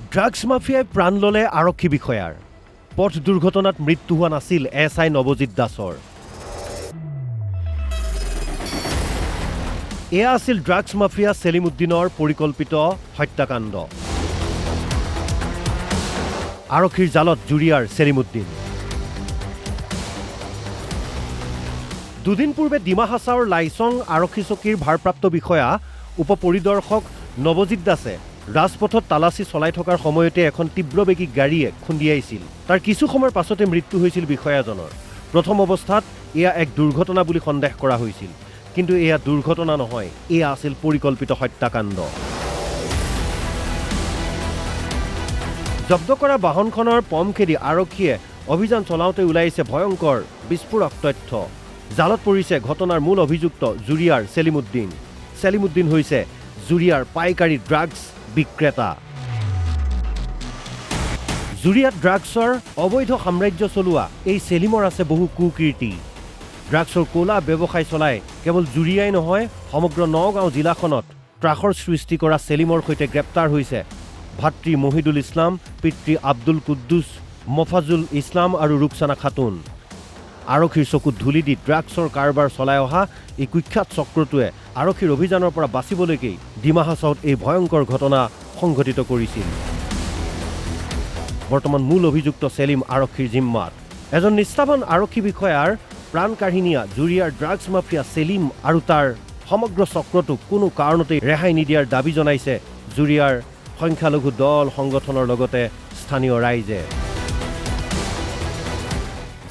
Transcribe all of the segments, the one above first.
drugs মাফিয়াই প্ৰাণ ল'লে আৰক্ষী বিষয়াৰ পথ দুৰ্ঘটনাত মৃত্যু হোৱা নাছিল এছআই নৱজিৎ দাসৰ এয়া আছিল ড্ৰাগছ মাফিয়া সেলিম উদ্দিনৰ পৰিকল্পিত হত্যাকাণ্ড আৰক্ষীৰ জালত জুৰিয়াৰ সেলিম উদ্দিন দুদিন পূৰ্বে ডিমা হাছাওৰ লাইছং আৰক্ষী চকীৰ ভাৰপ্ৰাপ্ত বিষয়া উপ পৰিদৰ্শক নৱজিৎ দাসে ৰাজপথত তালাচী চলাই থকাৰ সময়তে এখন তীব্ৰবেগী গাড়ীয়ে খুন্দিয়াইছিল তাৰ কিছু সময়ৰ পাছতে মৃত্যু হৈছিল বিষয়াজনৰ প্ৰথম অৱস্থাত এয়া এক দুৰ্ঘটনা বুলি সন্দেহ কৰা হৈছিল কিন্তু এয়া দুৰ্ঘটনা নহয় এয়া আছিল পৰিকল্পিত হত্যাকাণ্ড জব্দ কৰা বাহনখনৰ পম খেদি আৰক্ষীয়ে অভিযান চলাওঁতে ওলাইছে ভয়ংকৰ বিস্ফোৰক তথ্য জালত পৰিছে ঘটনাৰ মূল অভিযুক্ত জুৰিয়াৰ সেলিম উদ্দিন হৈছে জুৰিয়াৰ পাইকাৰী ড্ৰাগছ বিক্ৰেতা জুৰিয়াত ড্ৰাগছৰ অবৈধ সাম্ৰাজ্য চলোৱা এই সেলিমৰ আছে বহু কুকীৰ্তি ড্ৰাগছৰ কোলা ব্যৱসায় চলাই কেৱল জুৰিয়াই নহয় সমগ্ৰ নগাঁও জিলাখনত ত্ৰাসৰ সৃষ্টি কৰা সেলিমৰ সৈতে গ্ৰেপ্তাৰ হৈছে ভাতৃ মহিদুল ইছলাম পিতৃ আব্দুল কুদ্দুছ মফাজুল ইছলাম আৰু ৰুকসানা খাতুন আৰক্ষীৰ চকুত ধূলি দি ড্ৰাগছৰ কাৰবাৰ চলাই অহা এই কুখ্যাত চক্ৰটোৱে আৰক্ষীৰ অভিযানৰ পৰা বাচিবলৈকে ডিমা হাছাওত এই ভয়ংকৰ ঘটনা সংঘটিত কৰিছিল বৰ্তমান মূল অভিযুক্ত সেলিম আৰক্ষীৰ জিম্মাত এজন নিষ্ঠাবান আৰক্ষী বিষয়াৰ প্ৰাণ কাঢ়ি নিয়া জুৰিয়াৰ ড্ৰাগছ মাফিয়া সেলিম আৰু তাৰ সমগ্ৰ চক্ৰটোক কোনো কাৰণতে ৰেহাই নিদিয়াৰ দাবী জনাইছে জুৰিয়াৰ সংখ্যালঘু দল সংগঠনৰ লগতে স্থানীয় ৰাইজে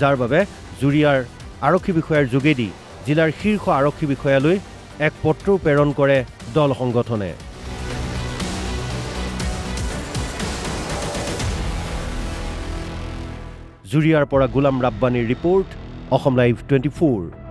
যাৰ বাবে জুৰিয়াৰ আৰক্ষী বিষয়াৰ যোগেদি জিলাৰ শীৰ্ষ আৰক্ষী বিষয়ালৈ এক পত্ৰ প্ৰেৰণ কৰে দল সংগঠনে জুৰিয়াৰ পৰা গোলাম ৰাব্বানীৰ ৰিপৰ্ট অসম লাইভ 24